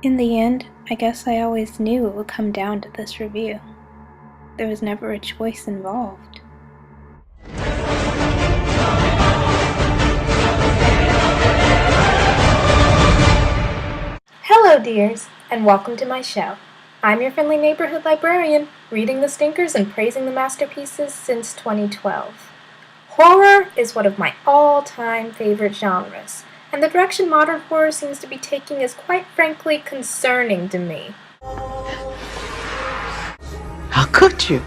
In the end, I guess I always knew it would come down to this review. There was never a choice involved. Hello dears, and welcome to my show. I'm your friendly neighborhood librarian, reading the stinkers and praising the masterpieces since 2012. Horror is one of my all-time favorite genres, and the direction modern horror seems to be taking is quite frankly concerning to me. How could you?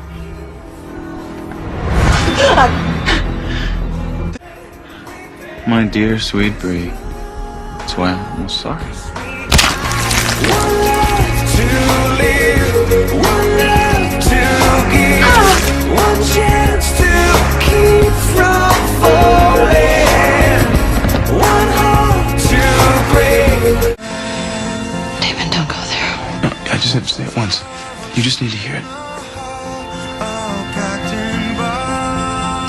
My dear sweet Brie, that's why I'm sorry. One life to live, one life to give, one chance to keep from falling, one heart to break. David, don't go there. No, I just have to say it once. You just need to hear it.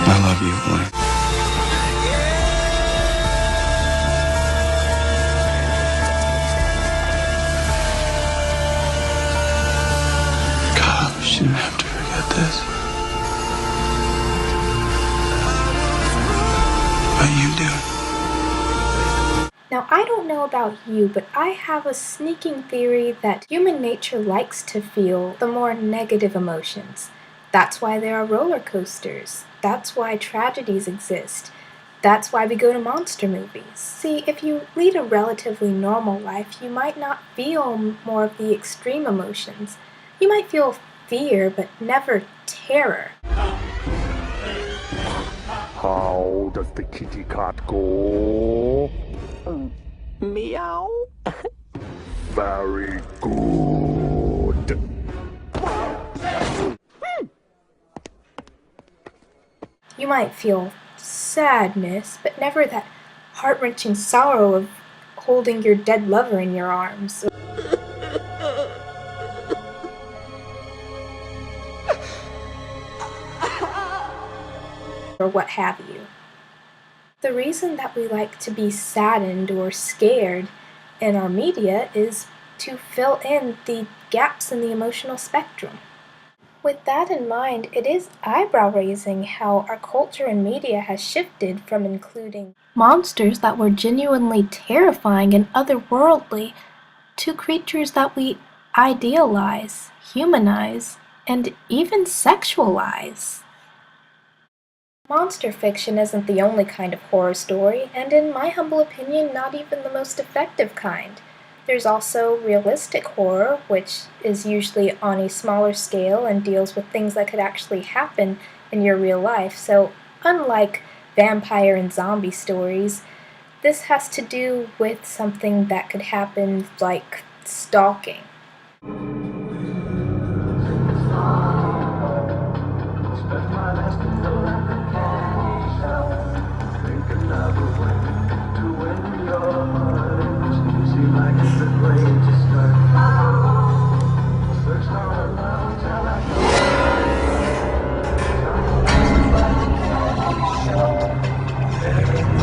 I love you, Lloyd. God, we shouldn't have to forget this. But you do. Now, I don't know about you, but I have a sneaking theory that human nature likes to feel the more negative emotions. That's why there are roller coasters. That's why tragedies exist. That's why we go to monster movies. See, if you lead a relatively normal life, you might not feel more of the extreme emotions. You might feel fear, but never terror. How does the kitty cat go? Meow. Very good. You might feel sadness, but never that heart-wrenching sorrow of holding your dead lover in your arms. Or what have you. The reason that we like to be saddened or scared in our media is to fill in the gaps in the emotional spectrum. With that in mind, it is eyebrow-raising how our culture and media has shifted from including monsters that were genuinely terrifying and otherworldly to creatures that we idealize, humanize, and even sexualize. Monster fiction isn't the only kind of horror story, and in my humble opinion, not even the most effective kind. There's also realistic horror, which is usually on a smaller scale and deals with things that could actually happen in your real life. So, unlike vampire and zombie stories, this has to do with something that could happen like stalking.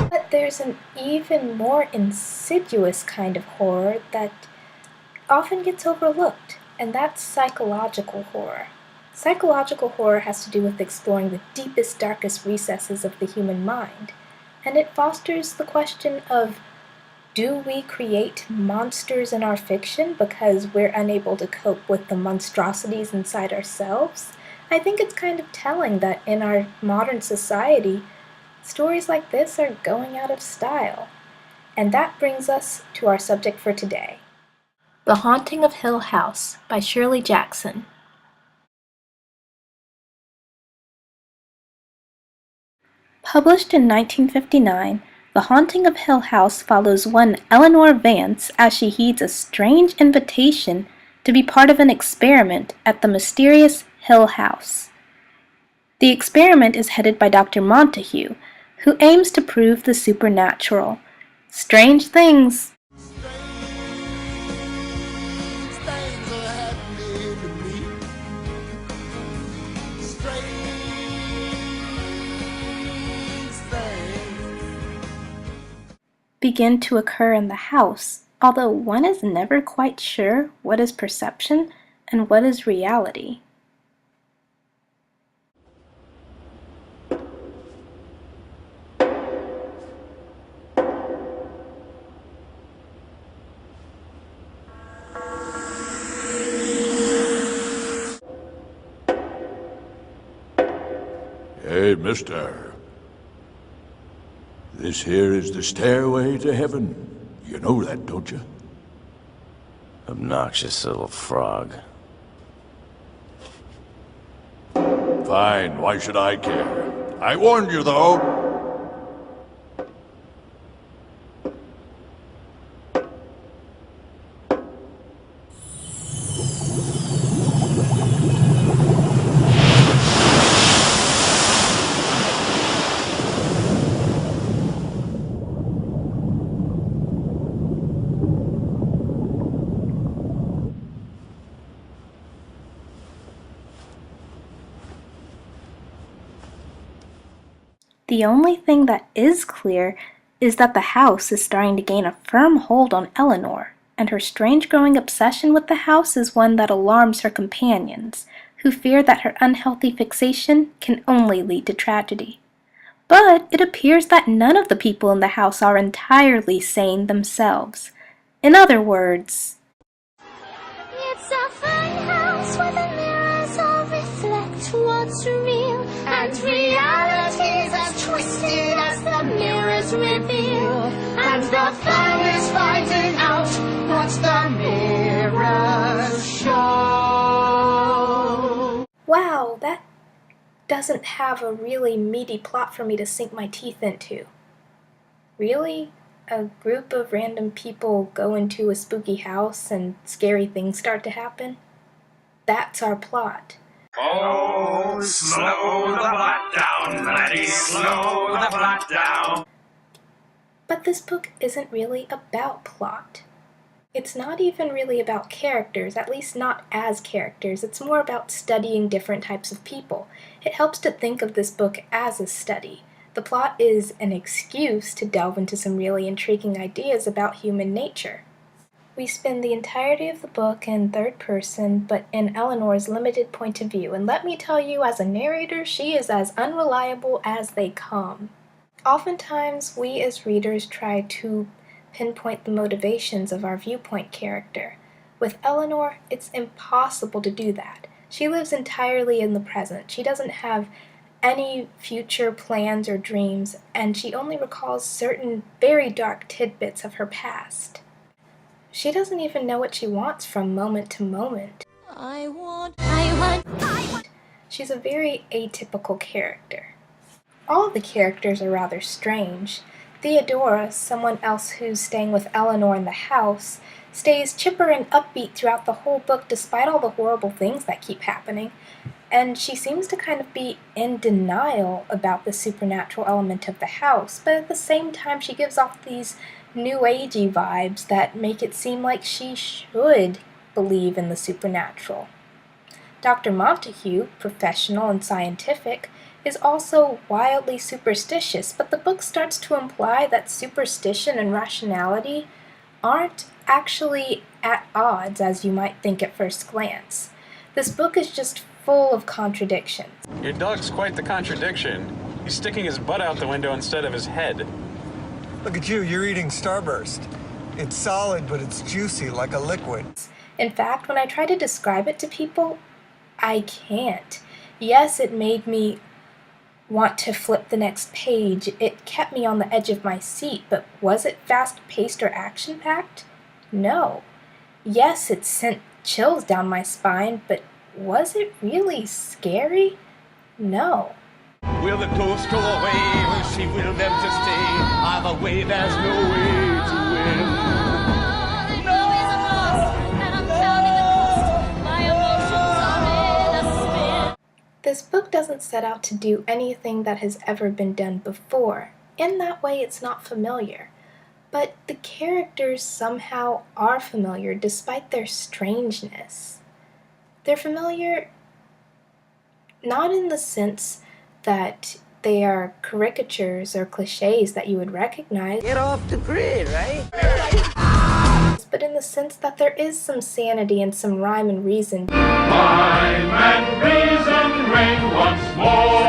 But there's an even more insidious kind of horror that often gets overlooked, and that's psychological horror. Psychological horror has to do with exploring the deepest, darkest recesses of the human mind, and it fosters the question of, do we create monsters in our fiction because we're unable to cope with the monstrosities inside ourselves? I think it's kind of telling that in our modern society, stories like this are going out of style. And that brings us to our subject for today. The Haunting of Hill House by Shirley Jackson. Published in 1959, The Haunting of Hill House follows one Eleanor Vance as she heeds a strange invitation to be part of an experiment at the mysterious Hill House. The experiment is headed by Dr. Montague, who aims to prove the supernatural. Strange things. Begin to occur in the house although one is never quite sure what is perception and what is reality. Hey, mister. This here is the stairway to heaven. You know that, don't you? Obnoxious little frog. Fine, why should I care? I warned you, though. The only thing that is clear is that the house is starting to gain a firm hold on Eleanor, and her strange growing obsession with the house is one that alarms her companions, who fear that her unhealthy fixation can only lead to tragedy. But it appears that none of the people in the house are entirely sane themselves. In other words, it's a fun house where the mirrors all reflect what's real, and reality's as twisted as the mirrors reveal, and the fun is finding out what the mirrors show. Wow, that doesn't have a really meaty plot for me to sink my teeth into. Really? A group of random people go into a spooky house and scary things start to happen? That's our plot. Oh, slow the plot down, laddie, slow the plot down. But this book isn't really about plot. It's not even really about characters, at least not as characters. It's more about studying different types of people. It helps to think of this book as a study. The plot is an excuse to delve into some really intriguing ideas about human nature. We spend the entirety of the book in third person, but in Eleanor's limited point of view, and let me tell you, as a narrator, she is as unreliable as they come. Oftentimes, we as readers try to pinpoint the motivations of our viewpoint character. With Eleanor, it's impossible to do that. She lives entirely in the present. She doesn't have any future plans or dreams, and she only recalls certain very dark tidbits of her past. She doesn't even know what she wants from moment to moment. I want. She's a very atypical character. All of the characters are rather strange. Theodora, someone else who's staying with Eleanor in the house, stays chipper and upbeat throughout the whole book despite all the horrible things that keep happening, and she seems to kind of be in denial about the supernatural element of the house, but at the same time she gives off these new agey vibes that make it seem like she should believe in the supernatural. Dr. Montague, professional and scientific, is also wildly superstitious, but the book starts to imply that superstition and rationality aren't actually at odds as you might think at first glance. This book is just full of contradictions. Your dog's quite the contradiction. He's sticking his butt out the window instead of his head. Look at you, you're eating Starburst. It's solid, but it's juicy like a liquid. In fact, when I try to describe it to people, I can't. Yes, it made me want to flip the next page. It kept me on the edge of my seat, but was it fast-paced or action-packed? No. Yes, it sent chills down my spine, but was it really scary? No. Will the ghost go away? Will she will them to stay? Either way, there's no way to win. This book doesn't set out to do anything that has ever been done before. In that way, it's not familiar. But the characters somehow are familiar despite their strangeness. They're familiar not in the sense that they are caricatures or cliches that you would recognize. Get off the grid, right? but in the sense that there is some sanity and some rhyme and reason. Rhyme and reason reign once more.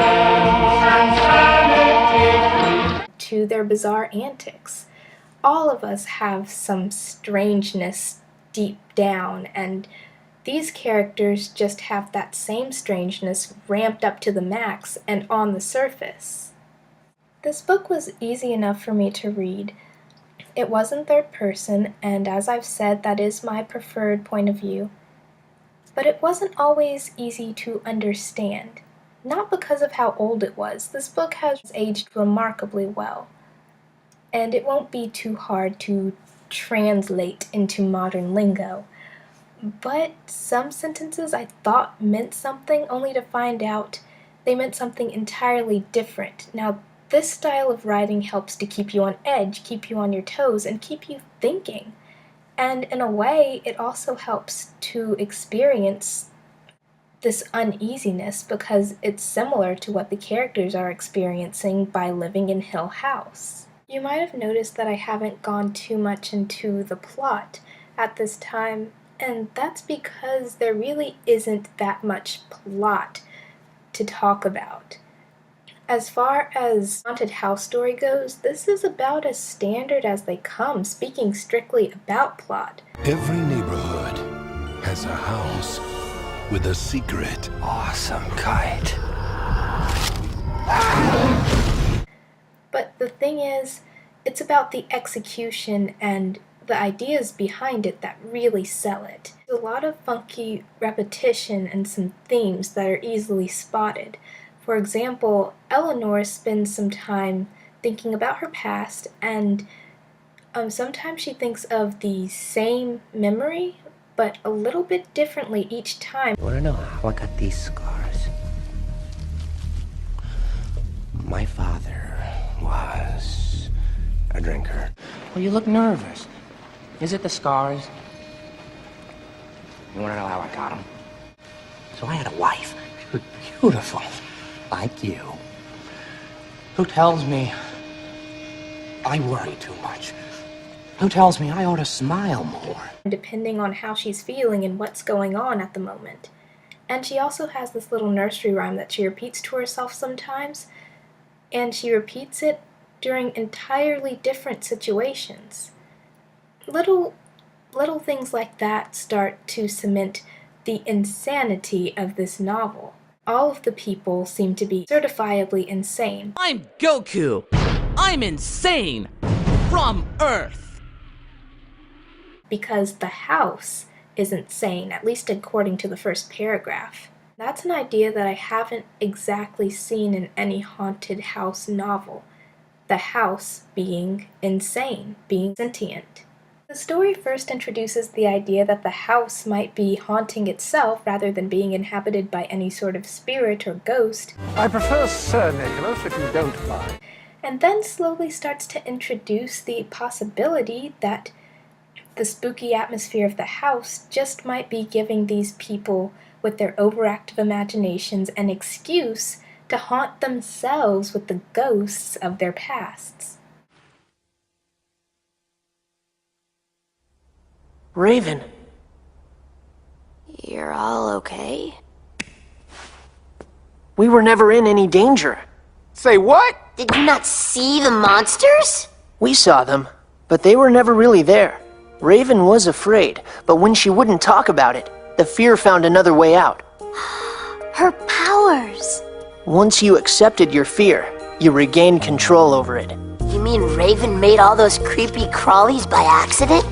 To their bizarre antics. All of us have some strangeness deep down, and these characters just have that same strangeness ramped up to the max and on the surface. This book was easy enough for me to read. It was in third person, and as I've said, that is my preferred point of view. But it wasn't always easy to understand. Not because of how old it was. This book has aged remarkably well. And it won't be too hard to translate into modern lingo. But some sentences I thought meant something, only to find out they meant something entirely different. Now, this style of writing helps to keep you on edge, keep you on your toes, and keep you thinking. And in a way, it also helps to experience this uneasiness because it's similar to what the characters are experiencing by living in Hill House. You might have noticed that I haven't gone too much into the plot at this time, and that's because there really isn't that much plot to talk about. As far as haunted house story goes, this is about as standard as they come, speaking strictly about plot. Every neighborhood has a house with a secret. Awesome kite. But the thing is, it's about the execution and the ideas behind it that really sell it. There's a lot of funky repetition and some themes that are easily spotted. For example, Eleanor spends some time thinking about her past, and sometimes she thinks of the same memory, but a little bit differently each time. You wanna know how I got these scars? My father was a drinker. Well, you look nervous. Is it the scars? You wanna know how I got them? So I had a wife, she was beautiful, like you, who tells me I worry too much, who tells me I ought to smile more. Depending on how she's feeling and what's going on at the moment. And she also has this little nursery rhyme that she repeats to herself sometimes, and she repeats it during entirely different situations. Little things like that start to cement the insanity of this novel. All of the people seem to be certifiably insane. I'm Goku! I'm insane! From Earth! Because the house isn't sane, at least according to the first paragraph. That's an idea that I haven't exactly seen in any haunted house novel. The house being insane, being sentient. The story first introduces the idea that the house might be haunting itself rather than being inhabited by any sort of spirit or ghost. I prefer Sir Nicholas, if you don't mind. And then slowly starts to introduce the possibility that the spooky atmosphere of the house just might be giving these people with their overactive imaginations an excuse to haunt themselves with the ghosts of their pasts. Raven. You're all okay? We were never in any danger. Say what? Did you not see the monsters? We saw them, but they were never really there. Raven was afraid, but when she wouldn't talk about it, the fear found another way out. Her powers! Once you accepted your fear, you regained control over it. You mean Raven made all those creepy crawlies by accident?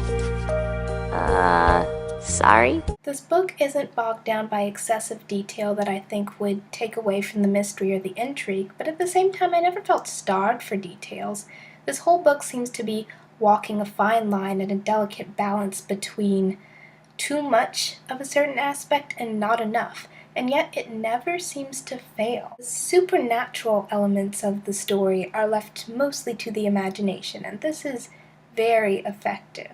Sorry? This book isn't bogged down by excessive detail that I think would take away from the mystery or the intrigue, but at the same time I never felt starved for details. This whole book seems to be walking a fine line and a delicate balance between too much of a certain aspect and not enough, and yet it never seems to fail. The supernatural elements of the story are left mostly to the imagination, and this is very effective.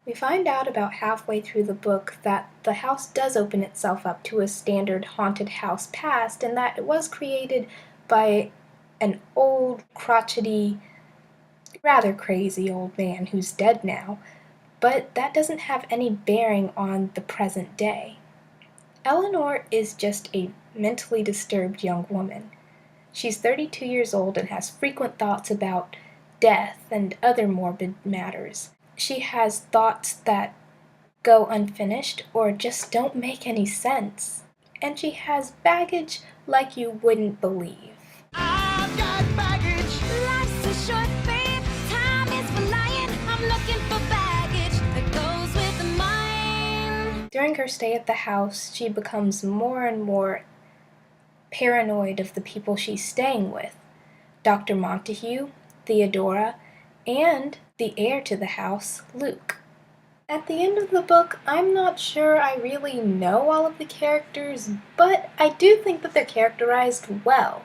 We find out about halfway through the book that the house does open itself up to a standard haunted house past, and that it was created by an old, crotchety, rather crazy old man who's dead now. but that doesn't have any bearing on the present day. Eleanor is just a mentally disturbed young woman. She's 32 years old and has frequent thoughts about death and other morbid matters. She has thoughts that go unfinished or just don't make any sense. And she has baggage like you wouldn't believe. I've got baggage. Life's too short, babe. Time is flying. I'm looking for baggage that goes with the mind. During her stay at the house, she becomes more and more paranoid of the people she's staying with. Dr. Montague, Theodora, and the heir to the house, Luke. At the end of the book, I'm not sure I really know all of the characters, but I do think that they're characterized well.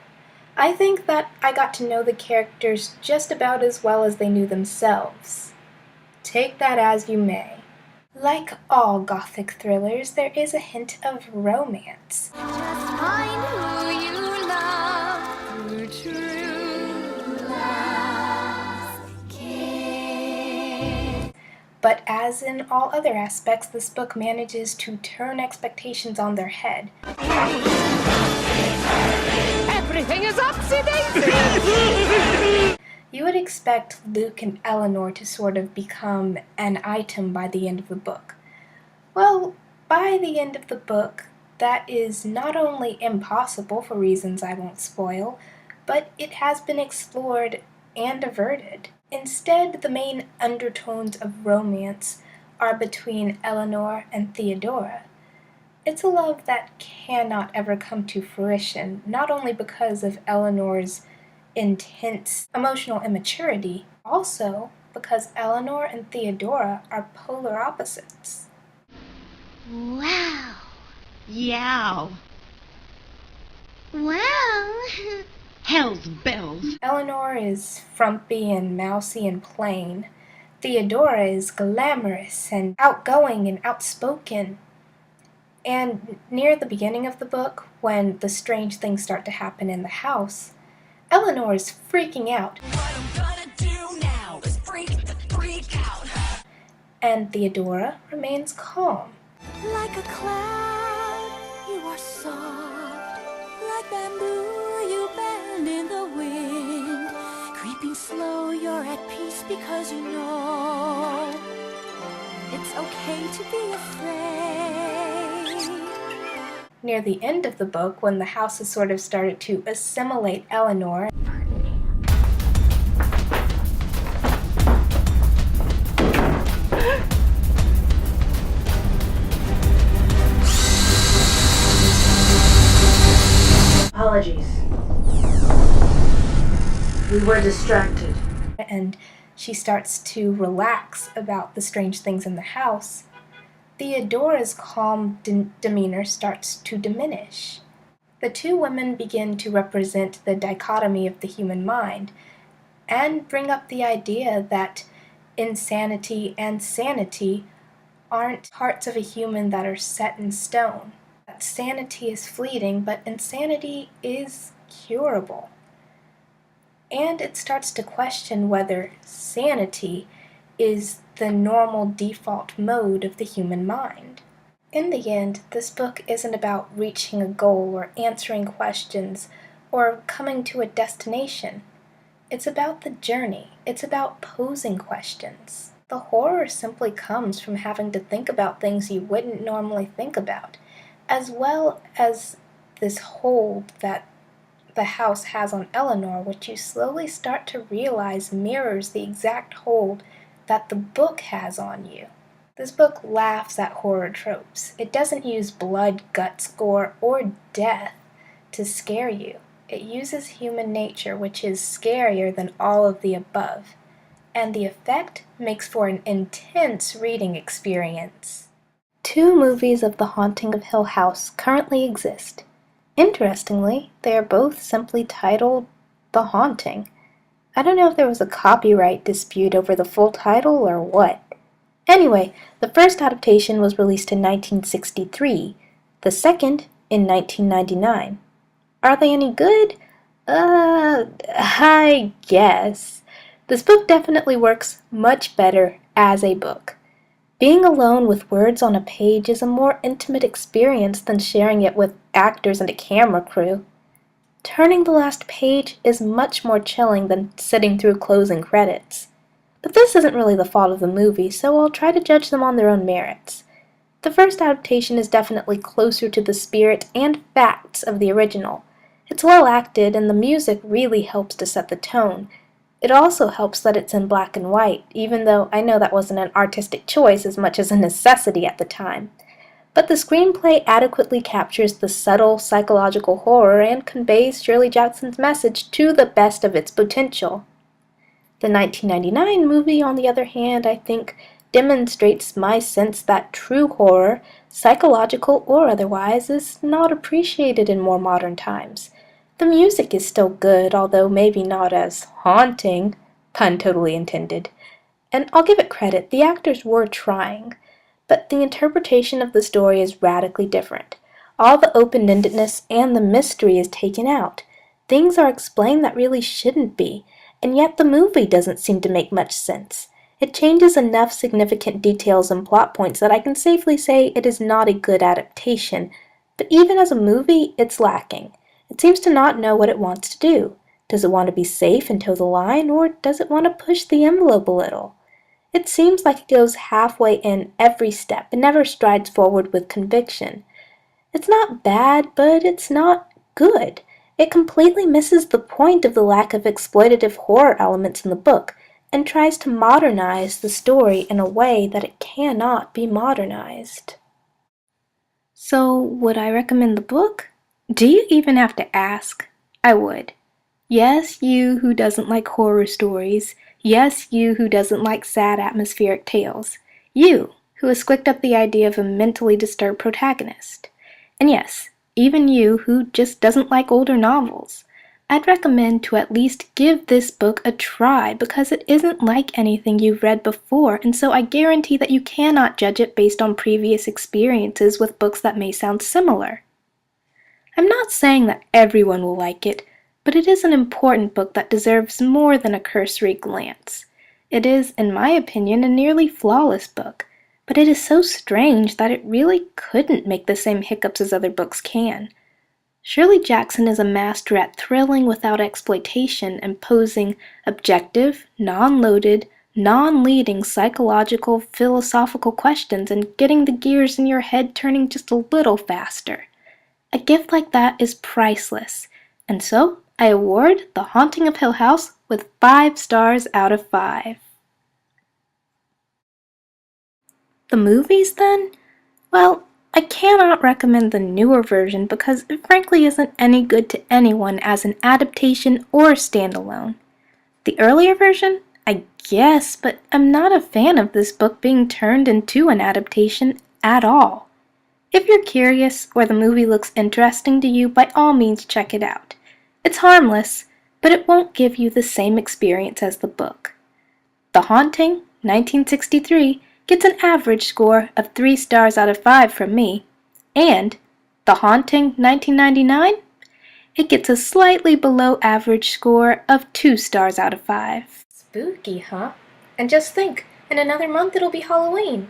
I think that I got to know the characters just about as well as they knew themselves. Take that as you may. Like all Gothic thrillers, there is a hint of romance. Just find who you love through true love's kiss. But as in all other aspects, this book manages to turn expectations on their head. Everything is upsy-daisy! You would expect Luke and Eleanor to sort of become an item by the end of the book. Well, by the end of the book, that is not only impossible for reasons I won't spoil, but it has been explored and averted. Instead, the main undertones of romance are between Eleanor and Theodora. It's a love that cannot ever come to fruition, not only because of Eleanor's intense emotional immaturity, also because Eleanor and Theodora are polar opposites. Wow. Yow. Well, hell's bells. Eleanor is frumpy and mousy and plain. Theodora is glamorous and outgoing and outspoken. And near the beginning of the book, when the strange things start to happen in the house, Eleanor is freaking out. What I'm gonna do now is freak out. And Theodora remains calm. Like a cloud, you are soft. Like bamboo, you bend in the wind. Creeping slow, you're at peace because you know it's okay to be afraid. Near the end of the book, when the house has sort of started to assimilate Eleanor, Apologies. We were distracted. And she starts to relax about the strange things in the house, Theodora's calm demeanor starts to diminish. The two women begin to represent the dichotomy of the human mind and bring up the idea that insanity and sanity aren't parts of a human that are set in stone. That sanity is fleeting, but insanity is curable. And it starts to question whether sanity is the normal default mode of the human mind. In the end, this book isn't about reaching a goal or answering questions or coming to a destination. It's about the journey. It's about posing questions. The horror simply comes from having to think about things you wouldn't normally think about, as well as this hold that the house has on Eleanor, which you slowly start to realize mirrors the exact hold that the book has on you. This book laughs at horror tropes. It doesn't use blood, guts, gore, or death to scare you. It uses human nature, which is scarier than all of the above. And the effect makes for an intense reading experience. 2 movies of The Haunting of Hill House currently exist. Interestingly, they are both simply titled The Haunting. I don't know if there was a copyright dispute over the full title or what. Anyway, the first adaptation was released in 1963, the second in 1999. Are they any good? I guess. This book definitely works much better as a book. Being alone with words on a page is a more intimate experience than sharing it with actors and a camera crew. Turning the last page is much more chilling than sitting through closing credits. But this isn't really the fault of the movie, so I'll try to judge them on their own merits. The first adaptation is definitely closer to the spirit and facts of the original. It's well acted, and the music really helps to set the tone. It also helps that it's in black and white, even though I know that wasn't an artistic choice as much as a necessity at the time. But the screenplay adequately captures the subtle psychological horror and conveys Shirley Jackson's message to the best of its potential. The 1999 movie, on the other hand, I think demonstrates my sense that true horror, psychological or otherwise, is not appreciated in more modern times. The music is still good, although maybe not as haunting, pun totally intended. And I'll give it credit, the actors were trying. But the interpretation of the story is radically different. All the open-endedness and the mystery is taken out. Things are explained that really shouldn't be, and yet the movie doesn't seem to make much sense. It changes enough significant details and plot points that I can safely say it is not a good adaptation, but even as a movie, it's lacking. It seems to not know what it wants to do. Does it want to be safe and toe the line, or does it want to push the envelope a little? It seems like it goes halfway in every step and never strides forward with conviction. It's not bad, but it's not good. It completely misses the point of the lack of exploitative horror elements in the book, and tries to modernize the story in a way that it cannot be modernized. So, would I recommend the book? Do you even have to ask? I would. Yes, you who doesn't like horror stories. Yes, you who doesn't like sad atmospheric tales. You who has squicked up the idea of a mentally disturbed protagonist. And yes, even you who just doesn't like older novels. I'd recommend to at least give this book a try because it isn't like anything you've read before, and so I guarantee that you cannot judge it based on previous experiences with books that may sound similar. I'm not saying that everyone will like it, but it is an important book that deserves more than a cursory glance. It is, in my opinion, a nearly flawless book, but it is so strange that it really couldn't make the same hiccups as other books can. Shirley Jackson is a master at thrilling without exploitation and posing objective, non-loaded, non-leading psychological, philosophical questions and getting the gears in your head turning just a little faster. A gift like that is priceless, and so I award The Haunting of Hill House with 5 stars out of 5. The movies, then? Well, I cannot recommend the newer version because it frankly isn't any good to anyone as an adaptation or standalone. The earlier version? I guess, but I'm not a fan of this book being turned into an adaptation at all. If you're curious or the movie looks interesting to you, by all means check it out. It's harmless, but it won't give you the same experience as the book. The Haunting, 1963, gets an average score of 3 stars out of 5 from me, and The Haunting, 1999, it gets a slightly below average score of 2 stars out of 5. Spooky, huh? And just think, in another month it'll be Halloween.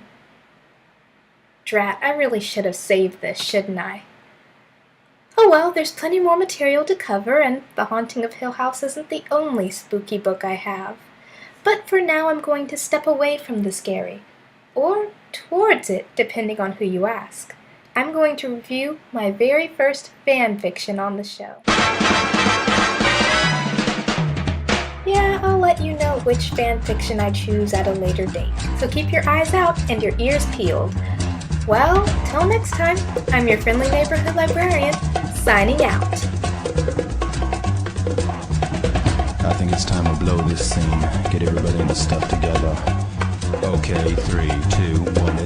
Drat, I really should have saved this, shouldn't I? Oh well, there's plenty more material to cover, and The Haunting of Hill House isn't the only spooky book I have. But for now I'm going to step away from the scary. Or towards it, depending on who you ask. I'm going to review my very first fan fiction on the show. Yeah, I'll let you know which fan fiction I choose at a later date, so keep your eyes out and your ears peeled. Well, till next time, I'm your friendly neighborhood librarian, signing out. I think it's time to blow this scene, get everybody in the stuff together. Okay, 3, 2, 1,